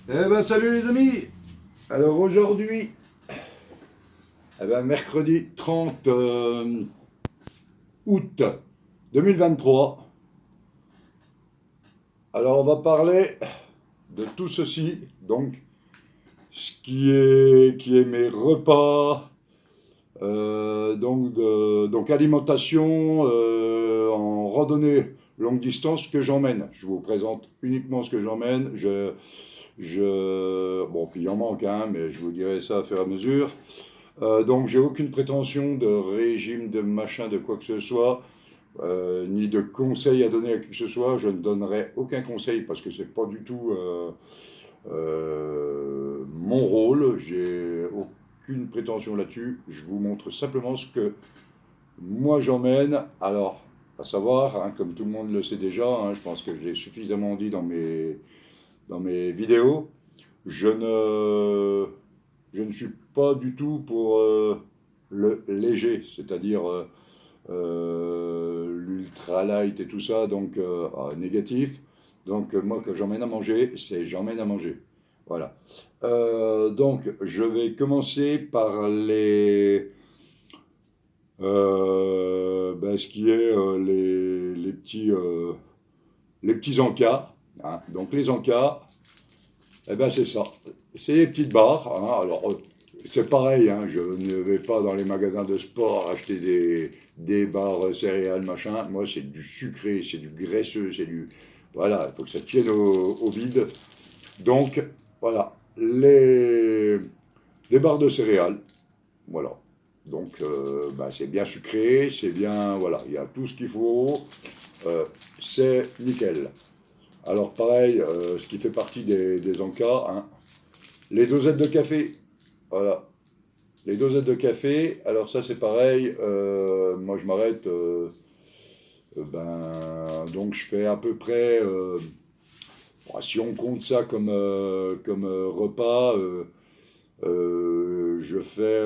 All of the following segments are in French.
Eh ben salut les amis. Alors aujourd'hui, mercredi 30 août 2023. Alors on va parler de tout ceci, donc ce qui est mes repas, donc alimentation en randonnée longue distance, ce que j'emmène. Je vous présente uniquement ce que j'emmène. Bon, puis il en manque, hein, mais je vous dirai ça à fur et à mesure. Donc j'ai aucune prétention de régime, de machin, de quoi que ce soit, ni de conseils à donner à qui que ce soit. Je ne donnerai aucun conseil parce que c'est pas du tout mon rôle. J'ai aucune prétention là-dessus. Je vous montre simplement ce que moi j'emmène. Alors, à savoir, hein, comme tout le monde le sait déjà, hein, je pense que j'ai suffisamment dit dans mes vidéos, je ne, je ne suis pas du tout pour le léger, c'est-à-dire l'ultra light et tout ça, donc négatif. Donc moi, quand j'emmène à manger, c'est j'emmène à manger. Voilà. Donc je vais commencer par ce qui est les petits encas, hein. Donc les encas, eh ben c'est ça. C'est les petites barres, hein. Alors, c'est pareil, hein. Je ne vais pas dans les magasins de sport acheter des barres céréales, machin. Moi, c'est du sucré, c'est du graisseux, c'est du... Voilà, il faut que ça tienne au vide. Donc, voilà, des barres de céréales. Voilà. Donc, c'est bien sucré, c'est bien... Voilà, il y a tout ce qu'il faut. Euh, c'est nickel. Alors, pareil, ce qui fait partie des encas, hein, les dosettes de café, voilà. Les dosettes de café, alors ça c'est pareil, moi je m'arrête, donc je fais à peu près, si on compte ça comme repas, je fais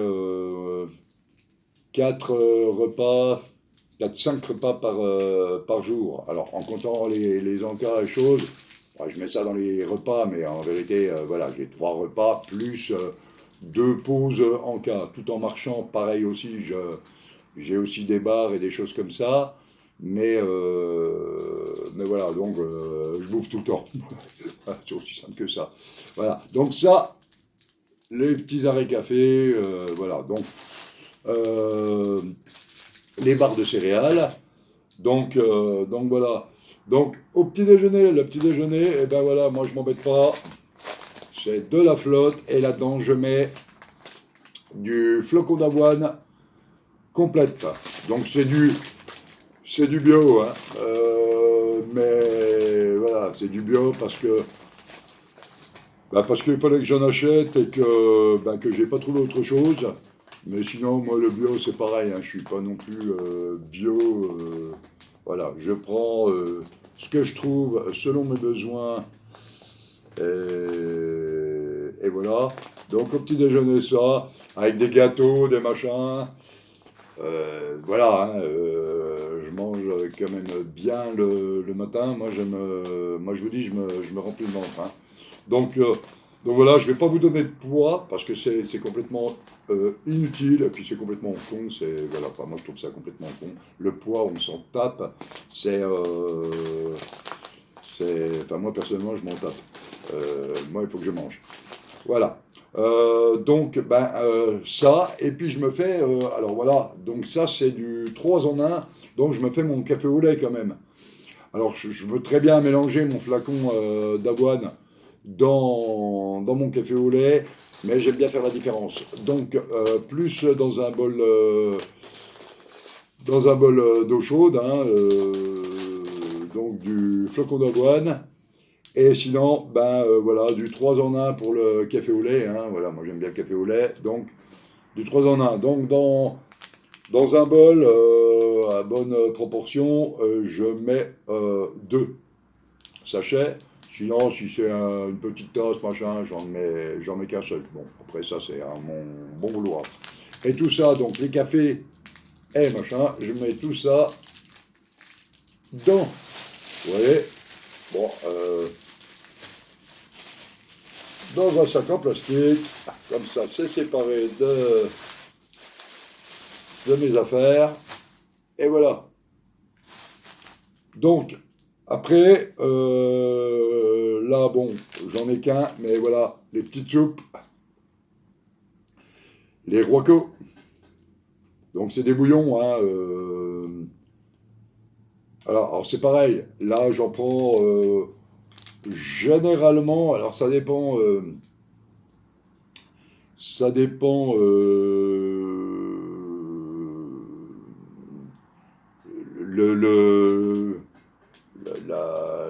4 repas, 4-5 repas par jour. Alors en comptant les encas et choses, je mets ça dans les repas, mais en vérité, voilà, j'ai 3 repas plus 2 pauses en cas, tout en marchant. Pareil aussi, j'ai aussi des bars et des choses comme ça. Mais voilà, donc je bouffe tout le temps. C'est aussi simple que ça. Voilà, donc ça, les petits arrêts café, voilà. Euh, les barres de céréales. Donc voilà. Donc au petit déjeuner, le petit déjeuner, et ben voilà, moi je m'embête pas. C'est de la flotte et là-dedans je mets du flocon d'avoine complète. Donc c'est du bio, hein. Mais voilà, c'est du bio parce qu'il fallait que j'en achète et que j'ai pas trouvé autre chose. Mais sinon, moi, le bio, c'est pareil, hein, je suis pas non plus bio. Voilà, je prends ce que je trouve selon mes besoins. Et voilà. Donc, au petit déjeuner, ça, avec des gâteaux, des machins. Voilà, hein, je mange quand même bien le matin. Moi, je vous dis, je me remplis le ventre, hein. Donc, euh, donc voilà, je ne vais pas vous donner de poids parce que c'est complètement inutile et puis c'est complètement con. Voilà, enfin, moi je trouve ça complètement con. Le poids, on s'en tape. Enfin, moi personnellement, je m'en tape. Moi, il faut que je mange. Voilà. Donc, ça, et puis je me fais. Alors voilà, donc ça, c'est du 3 en un. Donc, je me fais mon café au lait quand même. Alors, je veux très bien mélanger mon flacon d'avoine dans mon café au lait, mais j'aime bien faire la différence. Donc, plus dans un bol d'eau chaude, hein, donc du flocon d'avoine. Et sinon, voilà, du 3 en un pour le café au lait, hein, voilà, moi j'aime bien le café au lait, donc du 3 en un. Donc, dans un bol à bonne proportion, je mets 2 sachets. Sinon, si c'est une petite tasse, machin, j'en mets qu'un seul. Bon, après ça, c'est à mon bon vouloir. Et tout ça, donc les cafés et machin, je mets tout ça dans. Vous voyez, bon, dans un sac en plastique. Comme ça, c'est séparé de mes affaires. Et voilà. Donc, après, là, bon, j'en ai qu'un, mais voilà, les petites soupes, les roicos. Donc, c'est des bouillons, hein. Alors, c'est pareil. Là, j'en prends généralement. Alors, ça dépend. Ça dépend. Le,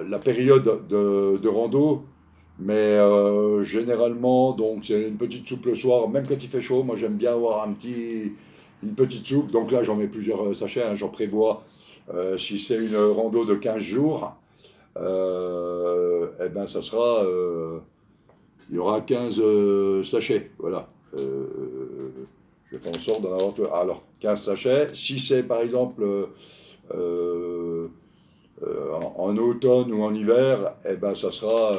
la période de rando. Mais généralement, donc c'est une petite soupe le soir, même quand il fait chaud. Moi, j'aime bien avoir une petite soupe. Donc là, j'en mets plusieurs sachets, hein, j'en prévois. Si c'est une rando de 15 jours, eh ben, ça sera. Il y aura 15 sachets. Voilà. Je fais en sorte d'en avoir. Alors, 15 sachets. Si c'est par exemple. Euh, en automne ou en hiver, eh ben, ça sera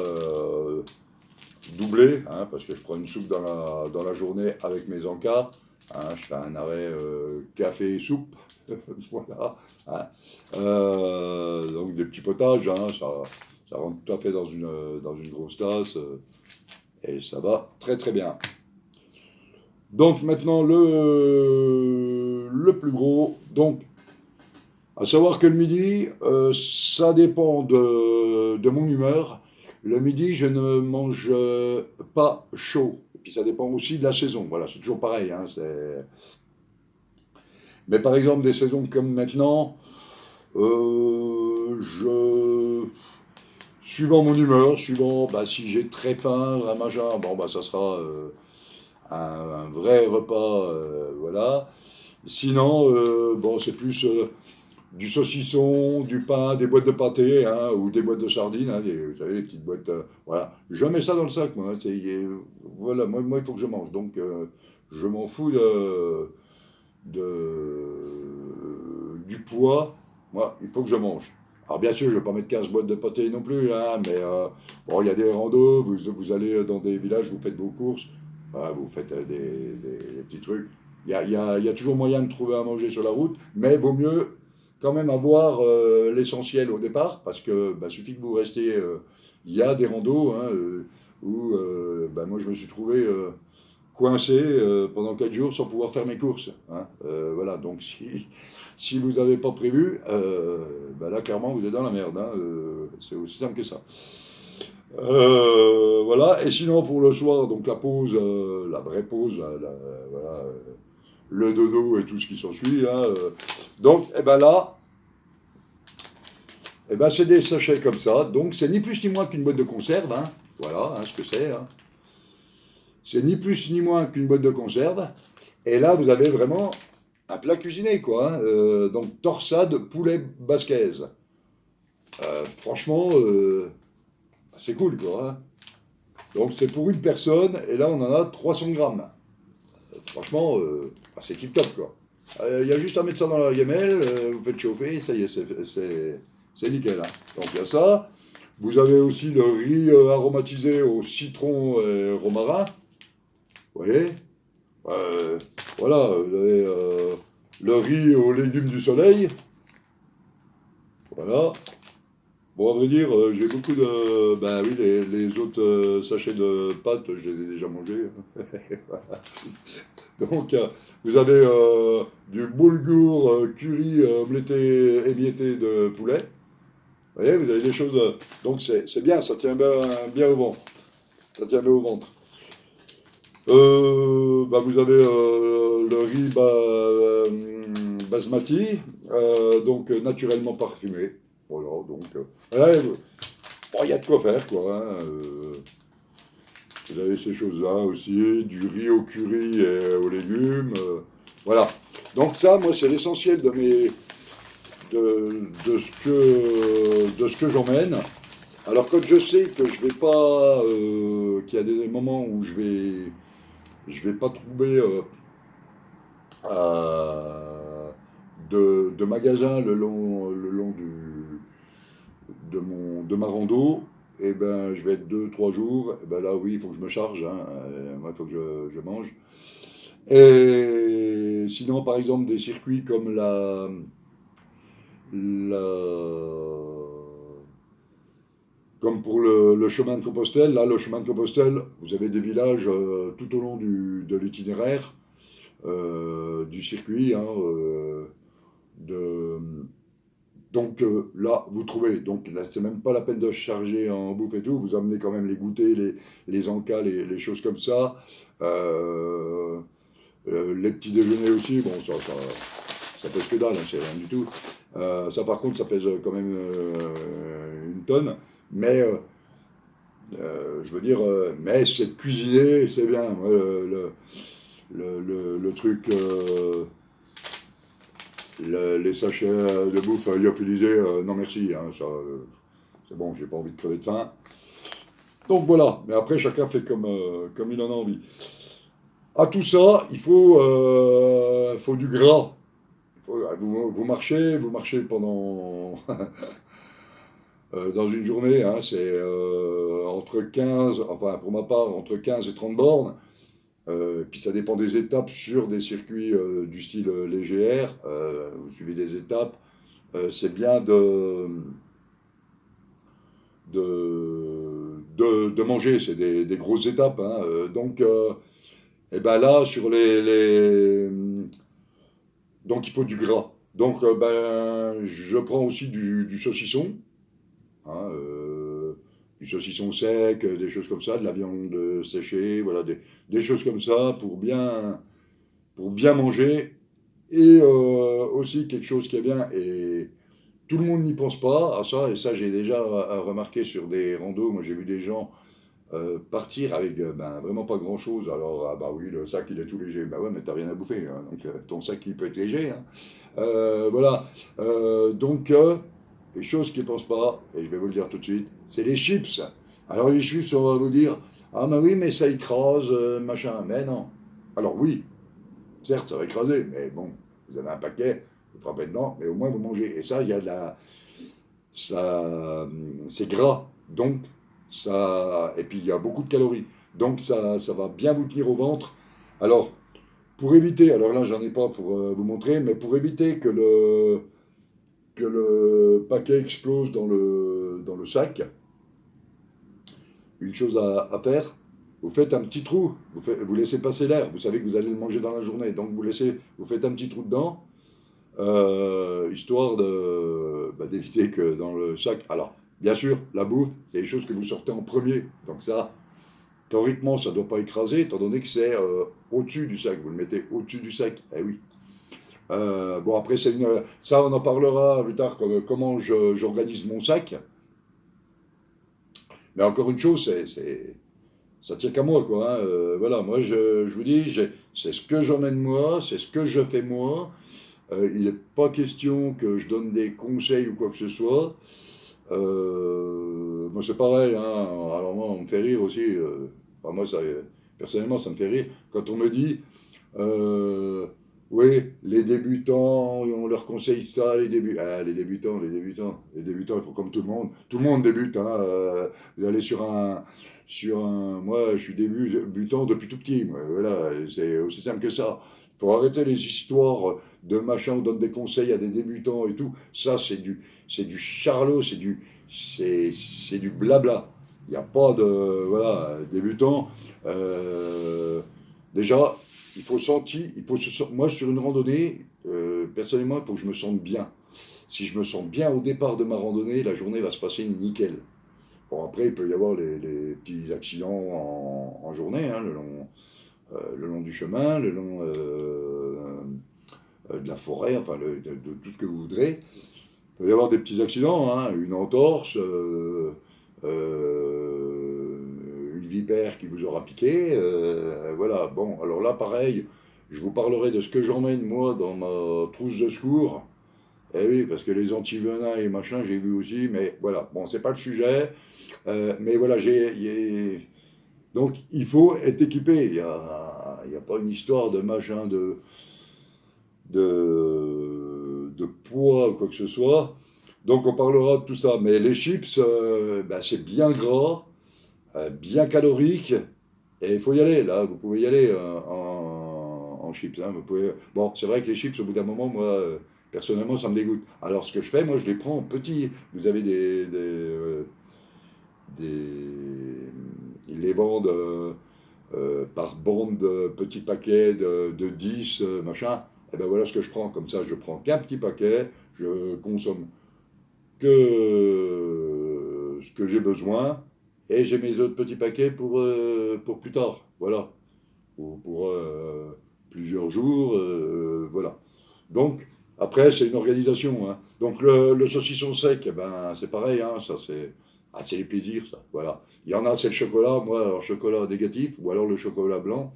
doublé, hein, parce que je prends une soupe dans la journée avec mes encas. Hein, je fais un arrêt café et soupe. Voilà. Hein. Donc des petits potages, hein, ça rentre tout à fait dans une grosse tasse. Et ça va très très bien. Donc maintenant le plus gros. Donc à savoir que le midi, ça dépend de mon humeur. Le midi, je ne mange pas chaud. Et puis ça dépend aussi de la saison. Voilà, c'est toujours pareil. Hein, mais par exemple, des saisons comme maintenant, suivant mon humeur, suivant bah, si j'ai très faim, un machin, bon, bah, ça sera un vrai repas. Voilà. Sinon, bon, c'est plus du saucisson, du pain, des boîtes de pâté, hein, ou des boîtes de sardines, hein, vous savez, les petites boîtes. Voilà. Je mets ça dans le sac, moi. Hein, voilà, moi, il faut que je mange. Donc, je m'en fous du poids. Moi, il faut que je mange. Alors, bien sûr, je ne vais pas mettre 15 boîtes de pâté non plus, hein, mais bon, il y a des randos, vous allez dans des villages, vous faites vos courses, vous faites des petits trucs. Il y a toujours moyen de trouver à manger sur la route, mais vaut mieux quand même avoir l'essentiel au départ, parce que bah, suffit que vous restiez. Il y a des randos hein, où bah, moi je me suis trouvé coincé pendant 4 jours sans pouvoir faire mes courses. Hein. Voilà, donc si vous n'avez pas prévu, bah, là clairement vous êtes dans la merde. Hein. C'est aussi simple que ça. Voilà, et sinon pour le soir, donc la pause, la vraie pause, voilà, le dodo et tout ce qui s'ensuit. Hein, donc, eh ben là, eh ben, c'est des sachets comme ça. Donc, c'est ni plus ni moins qu'une boîte de conserve. Hein. Voilà hein, ce que c'est. Hein. C'est ni plus ni moins qu'une boîte de conserve. Et là, vous avez vraiment un plat cuisiné, quoi. Hein. Donc, torsade poulet basquaise. Franchement, c'est cool, quoi. Hein. Donc, c'est pour une personne. Et là, on en a 300 grammes. Franchement, c'est tip top, quoi. Il y a juste à mettre ça dans la gamelle, vous faites chauffer, ça y est, c'est nickel. Hein. Donc il y a ça. Vous avez aussi le riz aromatisé au citron et romarin. Vous voyez Euh, Voilà, vous avez le riz aux légumes du soleil. Voilà. Bon, à vrai dire, j'ai beaucoup de. Ben oui, les autres sachets de pâtes, je les ai déjà mangés. Donc, vous avez du boulgour curry omeletté émietté de poulet. Vous voyez, vous avez des choses. Donc, c'est bien, ça tient bien au ventre. Ça tient bien au ventre. Bah, vous avez le riz basmati, donc naturellement parfumé. Voilà, donc. Voilà, bon, il y a de quoi faire, quoi. Hein, vous avez ces choses-là aussi, du riz au curry et aux légumes. Voilà. Donc ça, moi, c'est l'essentiel de ce que j'emmène. Alors quand je sais que je vais pas, qu'il y a des moments où je vais pas trouver de magasin le long de ma rando, et ben, je vais être 2, 3 jours, et ben là, oui, il faut que je me charge, hein, moi, il faut que je mange. Et sinon, par exemple, des circuits comme la, comme pour le chemin de Compostelle, là, le chemin de Compostelle, vous avez des villages tout au long de l'itinéraire, du circuit, hein, de, donc là, vous trouvez. Donc là, c'est même pas la peine de charger en bouffe et tout. Vous amenez quand même les goûters, les encas, les choses comme ça. Euh, les petits déjeuners aussi, bon, ça pèse que dalle, hein, c'est rien du tout. Ça, par contre, ça pèse quand même une tonne. Mais je veux dire, mais c'est de cuisiner, c'est bien. Moi, le truc, les sachets de bouffe lyophilisés, non merci, hein, ça, c'est bon, j'ai pas envie de crever de faim. Donc voilà, mais après chacun fait comme il en a envie. À tout ça, faut du gras. Vous marchez pendant dans une journée, hein, c'est entre 15, enfin pour ma part, entre 15 et 30 bornes. Puis ça dépend des étapes sur des circuits du style léger R. Vous suivez des étapes. C'est bien de manger. C'est des grosses étapes, hein. Donc, et ben là, sur donc il faut du gras. Donc, ben, je prends aussi du saucisson, hein, du saucisson sec, des choses comme ça, de la viande séchée, voilà, des choses comme ça pour bien manger. Et aussi quelque chose qui est bien, et tout le monde n'y pense pas à ça, et ça j'ai déjà remarqué sur des randos. Moi j'ai vu des gens partir avec ben, vraiment pas grand chose. Alors, ah bah oui, le sac il est tout léger. Bah ouais, mais t'as rien à bouffer, hein. Donc ton sac il peut être léger, hein. Voilà. Donc, les choses qu'ils ne pensent pas, et je vais vous le dire tout de suite, c'est les chips. Alors, les chips, on va vous dire, ah, bah oui, mais ça écrase, machin. Mais non. Alors, oui, certes, ça va écraser, mais bon, vous avez un paquet, vous trempez dedans, mais au moins vous mangez. Et ça, il y a de la. Ça, c'est gras. Donc, ça. Et puis, il y a beaucoup de calories. Donc, ça va bien vous tenir au ventre. Alors, pour éviter, alors là, j'en ai pas pour vous montrer, mais pour éviter que le paquet explose dans le sac, une chose à faire, vous faites un petit trou, vous laissez passer l'air, vous savez que vous allez le manger dans la journée, donc vous faites un petit trou dedans, histoire d'éviter que dans le sac. Alors, bien sûr, la bouffe, c'est les choses que vous sortez en premier, donc ça, théoriquement, ça ne doit pas écraser, étant donné que c'est au-dessus du sac, vous le mettez au-dessus du sac, eh oui. Bon, après, ça, on en parlera plus tard, comment j'organise mon sac. Mais encore une chose, ça tient qu'à moi, quoi, hein. Voilà, moi, je vous dis, c'est ce que j'emmène moi, c'est ce que je fais moi. Il n'est pas question que je donne des conseils ou quoi que ce soit. Moi, c'est pareil, hein. Alors, moi, on me fait rire aussi. Enfin, moi, personnellement, ça me fait rire quand on me dit. Euh, oui, les débutants, on leur conseille ça, les débutants, ils font comme tout le monde. Tout le monde débute, hein. Vous allez moi, je suis débutant depuis tout petit, moi, voilà, c'est aussi simple que ça. Il faut arrêter les histoires de machin, on donne des conseils à des débutants et tout. Ça, c'est du charlot, c'est du blabla. Il n'y a pas de, voilà, débutant. Euh, déjà, moi sur une randonnée, personnellement, il faut que je me sente bien. Si je me sens bien au départ de ma randonnée, la journée va se passer nickel. Bon, après, il peut y avoir les petits accidents en journée, hein, le long du chemin, le long de la forêt, enfin de tout ce que vous voudrez. Il peut y avoir des petits accidents, hein, une entorse, une vipère qui vous aura piqué. Voilà, bon, alors là, pareil, je vous parlerai de ce que j'emmène moi dans ma trousse de secours. Eh oui, parce que les antivenins et machin, j'ai vu aussi, mais voilà, bon, c'est pas le sujet. Mais voilà, donc il faut être équipé. Il y a pas une histoire de machin, de poids, quoi que ce soit. Donc on parlera de tout ça. Mais les chips, ben, c'est bien gras, bien calorique, et il faut y aller. Là, vous pouvez y aller en chips. Hein, vous pouvez... Bon, c'est vrai que les chips, au bout d'un moment, moi, personnellement, ça me dégoûte. Alors ce que je fais, moi, je les prends en petits. Vous avez ils les vendent par bande de petits paquets de 10, machin. Et ben voilà ce que je prends. Comme ça, je prends qu'un petit paquet, je consomme que ce que j'ai besoin, et j'ai mes autres petits paquets pour plus tard. Voilà. Pour plusieurs jours. Voilà. Donc, après, c'est une organisation. Hein. Donc, le saucisson sec, eh ben, c'est pareil. Hein, ça, c'est les plaisirs, ça. Voilà. Il y en a, c'est le chocolat. Moi, alors, chocolat négatif, ou alors le chocolat blanc.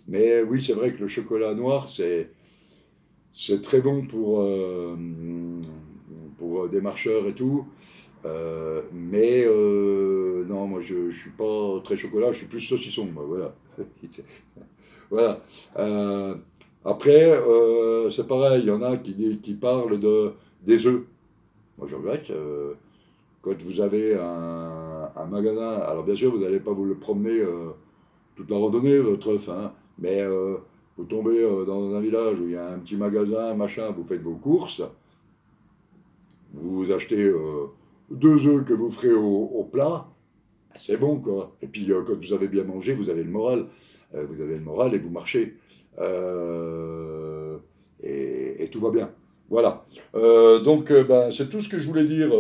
Mais oui, c'est vrai que le chocolat noir, c'est très bon pour des marcheurs et tout. Mais non, moi, je ne suis pas très chocolat, je suis plus saucisson. Moi, voilà. Voilà. Euh, Après, c'est pareil, il y en a qui parlent des œufs. Moi, je regrette, quand vous avez un magasin, alors bien sûr, vous n'allez pas vous le promener toute la randonnée, votre œuf, hein, mais vous tombez dans un village où il y a un petit magasin, machin, vous faites vos courses, vous achetez 2 œufs que vous ferez au plat, ah, c'est bon, quoi. Et puis, quand vous avez bien mangé, vous avez le moral. Vous avez le moral et vous marchez. Euh, et tout va bien. Voilà. Donc, ben, c'est tout ce que je voulais dire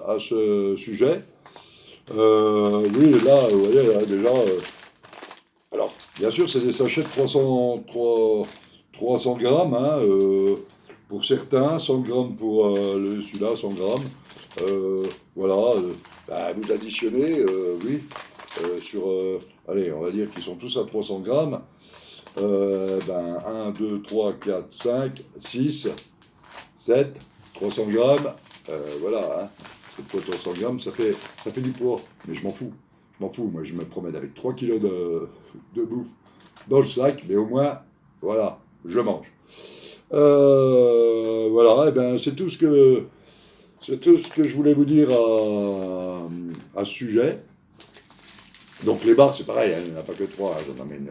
à ce sujet. Oui, là, vous voyez, là, déjà. Alors, bien sûr, c'est des sachets de 300 grammes, hein, pour certains, 100 grammes pour celui-là, 100 grammes. Voilà, bah, vous additionnez, oui, sur, allez, on va dire qu'ils sont tous à 300 grammes. Ben, 1, 2, 3, 4, 5, 6, 7, 300 grammes. Voilà, hein. 7 fois 300 grammes, ça fait du poids, mais je m'en fous. Je m'en fous, moi je me promène avec 3 kilos de bouffe dans le sac, mais au moins, voilà, je mange. Voilà, et ben c'est tout ce que je voulais vous dire à ce sujet. Donc les bars, c'est pareil, hein, il n'y en a pas que 3, hein, j'en amène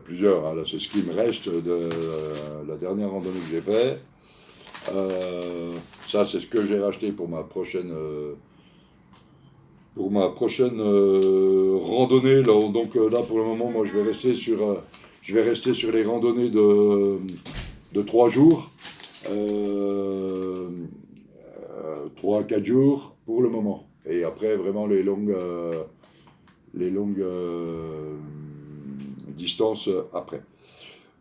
plusieurs. Hein, là, c'est ce qui me reste de la dernière randonnée que j'ai faite. Ça, c'est ce que j'ai racheté pour ma prochaine randonnée. Là, donc là, pour le moment, moi, je vais rester sur les randonnées de 3 jours, 3 à 4 jours pour le moment. Et après, vraiment, les longues distances après.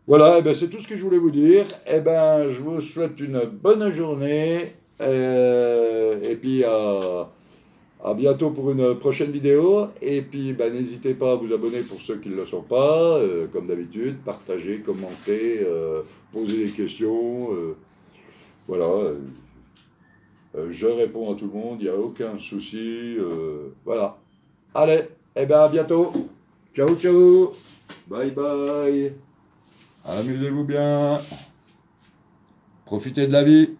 Voilà, eh ben, c'est tout ce que je voulais vous dire. Eh ben, je vous souhaite une bonne journée. Et puis à bientôt pour une prochaine vidéo. Et puis ben, n'hésitez pas à vous abonner pour ceux qui ne le sont pas. Comme d'habitude, partagez, commentez, posez des questions. Voilà. Je réponds à tout le monde, il n'y a aucun souci. Voilà. Allez, eh ben, à bientôt. Ciao, ciao. Bye bye. Amusez-vous bien. Profitez de la vie.